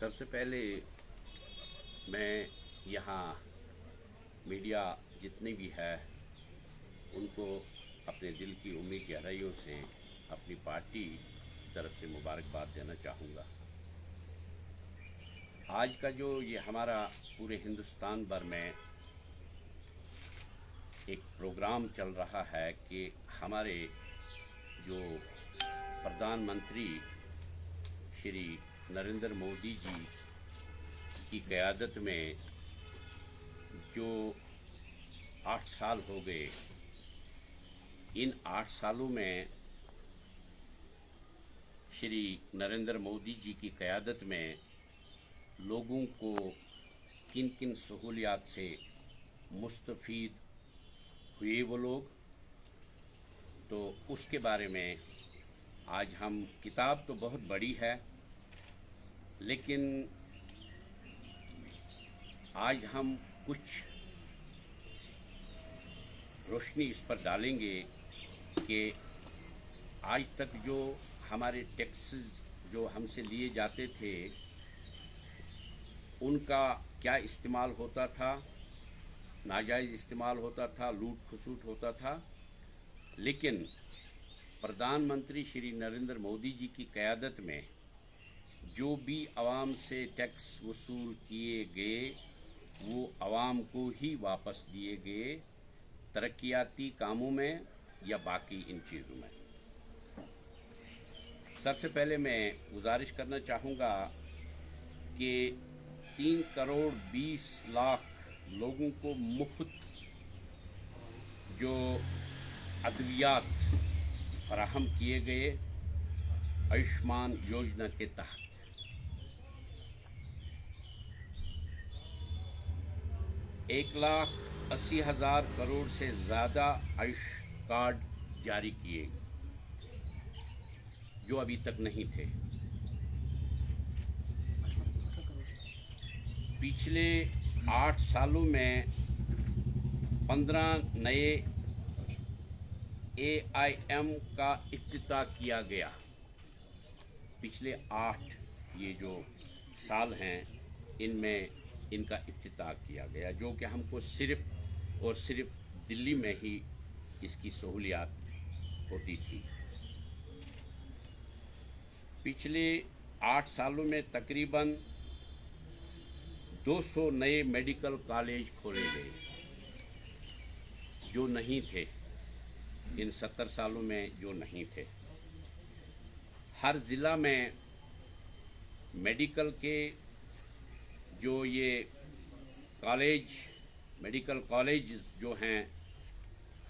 سب سے پہلے میں یہاں میڈیا جتنی بھی ہے ان کو اپنے دل کی امید گہرائیوں سے اپنی پارٹی کی طرف سے مبارکباد دینا چاہوں گا۔ آج کا جو یہ ہمارا پورے ہندوستان بھر میں ایک پروگرام چل رہا ہے کہ ہمارے جو پردھان منتری شری نریندر مودی جی کی قیادت میں جو 8 سال ہو گئے، ان 8 سالوں میں شری نریندر مودی جی کی قیادت میں لوگوں کو کن کن سہولیات سے مستفید ہوئے وہ لوگ، تو اس کے بارے میں آج ہم کتاب تو بہت بڑی ہے لیکن آج ہم کچھ روشنی اس پر ڈالیں گے کہ آج تک جو ہمارے ٹیکسز جو ہم سے لیے جاتے تھے ان کا کیا استعمال ہوتا تھا، ناجائز استعمال ہوتا تھا، لوٹ کھسوٹ ہوتا تھا، لیکن پردھان منتری شری نریندر مودی جی کی قیادت میں جو بھی عوام سے ٹیکس وصول کیے گئے وہ عوام کو ہی واپس دیے گئے، ترقیاتی کاموں میں یا باقی ان چیزوں میں۔ سب سے پہلے میں گزارش کرنا چاہوں گا کہ 3 کروڑ 20 لاکھ لوگوں کو مفت جو ادویات فراہم کیے گئے آیوشمان یوجنا کے تحت۔ 1,80,000 کروڑ سے زیادہ آیوش کارڈ جاری کیے جو ابھی تک نہیں تھے۔ پچھلے 8 سالوں میں 15 نئے AIM کا افتتاح کیا گیا۔ پچھلے 8 یہ جو سال ہیں ان میں ان کا افتتاح کیا گیا، جو کہ ہم کو صرف اور صرف دلی میں ہی اس کی سہولیات ہوتی تھی۔ پچھلے 8 سالوں میں تقریباً 200 نئے میڈیکل کالج کھولے گئے جو نہیں تھے، ان 70 سالوں میں جو نہیں تھے۔ ہر ضلع میں میڈیکل کے جو یہ کالج، میڈیکل کالج جو ہیں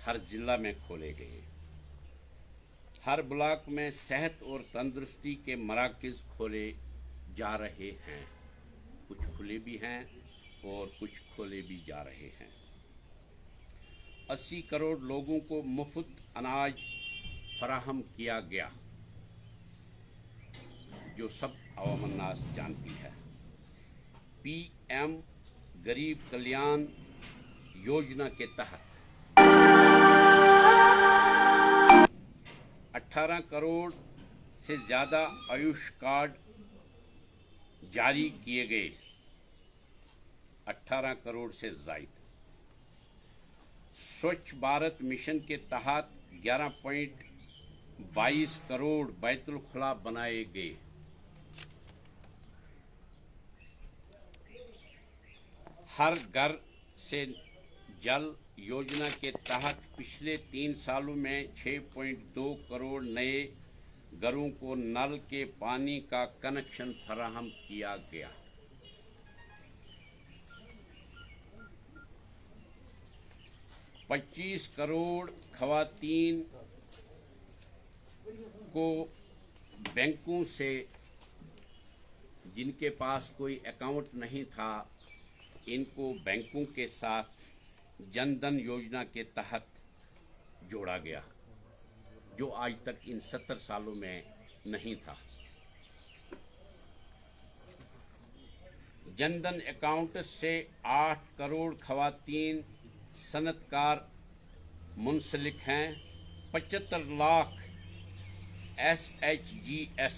ہر ضلع میں کھولے گئے۔ ہر بلاک میں صحت اور تندرستی کے مراکز کھولے جا رہے ہیں، کچھ کھلے بھی ہیں اور کچھ کھولے بھی جا رہے ہیں۔ 80 کروڑ لوگوں کو مفت اناج فراہم کیا گیا جو سب عوام الناس جانتی ہے۔ PM غریب کلیان یوجنا کے تحت 18 کروڑ سے زیادہ آیوش کارڈ جاری کیے گئے، 18 کروڑ سے زائد۔ سوچھ بھارت مشن کے تحت 11.22 کروڑ بیت الخلا بنائے گئے۔ ہر گھر سے جل یوجنا کے تحت پچھلے 3 سالوں میں 6.2 کروڑ نئے گھروں کو نل کے پانی کا کنکشن فراہم کیا گیا۔ 25 کروڑ خواتین کو بینکوں سے جن کے پاس کوئی اکاؤنٹ نہیں تھا ان کو بینکوں کے ساتھ جن دھن یوجنا کے تحت جوڑا گیا جو آج تک ان 70 سالوں میں نہیں تھا۔ جن دھن اکاؤنٹ سے 8 کروڑ خواتین صنعت کار منسلک ہیں۔ 75 لاکھ SHGs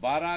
12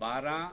12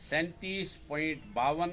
37.52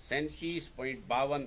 37.52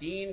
3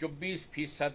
24%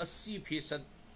80%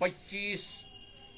25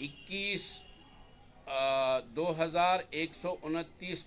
21,129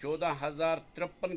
14,053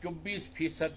24%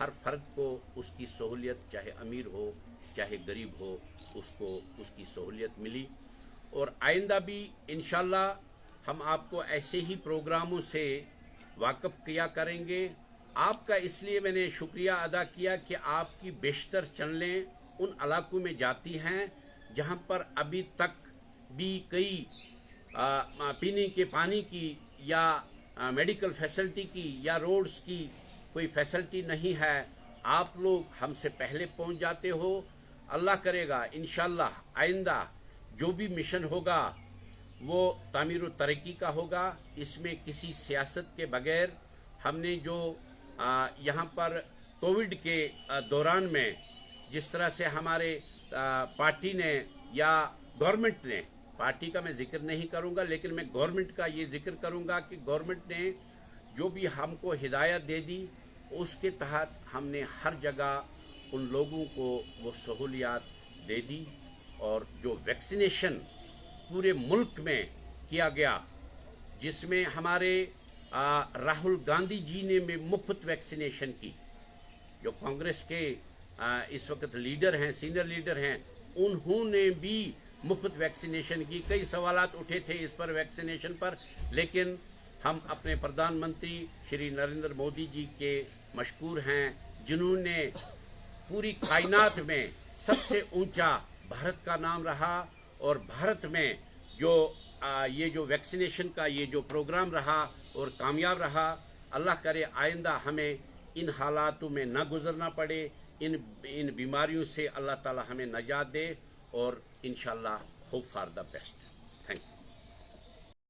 ہر فرد کو اس کی سہولیت، چاہے امیر ہو چاہے غریب ہو، اس کو اس کی سہولیت ملی. اور آئندہ بھی انشاءاللہ ہم آپ کو ایسے ہی پروگراموں سے واقف کیا کریں گے. آپ کا اس لیے میں نے شکریہ ادا کیا کہ آپ کی بیشتر چینلیں ان علاقوں میں جاتی ہیں جہاں پر ابھی تک بھی کئی پینے کے پانی کی یا میڈیکل فیسلٹی کی یا روڈز کی کوئی فیسلٹی نہیں ہے. آپ لوگ ہم سے پہلے پہنچ جاتے ہو. اللہ کرے گا انشاءاللہ آئندہ جو بھی مشن ہوگا وہ تعمیر و ترقی کا ہوگا. اس میں کسی سیاست کے بغیر ہم نے جو یہاں پر کووڈ کے دوران میں جس طرح سے ہمارے پارٹی نے یا گورنمنٹ نے، پارٹی کا میں ذکر نہیں کروں گا لیکن میں گورنمنٹ کا یہ ذکر کروں گا کہ گورنمنٹ نے جو بھی ہم کو ہدایت دے دی اس کے تحت ہم نے ہر جگہ ان لوگوں کو وہ سہولیات دے دی. اور جو ویکسینیشن پورے ملک میں کیا گیا، جس میں ہمارے راہل گاندھی جی نے بھی مفت ویکسینیشن کی، جو کانگریس کے اس وقت لیڈر ہیں، سینئر لیڈر ہیں، انہوں نے بھی مفت ویکسینیشن کی. کئی سوالات اٹھے تھے اس پر ویکسینیشن پر، لیکن ہم اپنے پردھان منتری شری نریندر مودی جی کے مشکور ہیں جنہوں نے پوری کائنات میں سب سے اونچا بھارت کا نام رہا. اور بھارت میں جو یہ جو ویکسینیشن کا یہ جو پروگرام رہا اور کامیاب رہا. اللہ کرے آئندہ ہمیں ان حالاتوں میں نہ گزرنا پڑے، ان بیماریوں سے اللہ تعالی ہمیں نجات دے، اور انشاءاللہ ہوپ فار دا بیسٹ.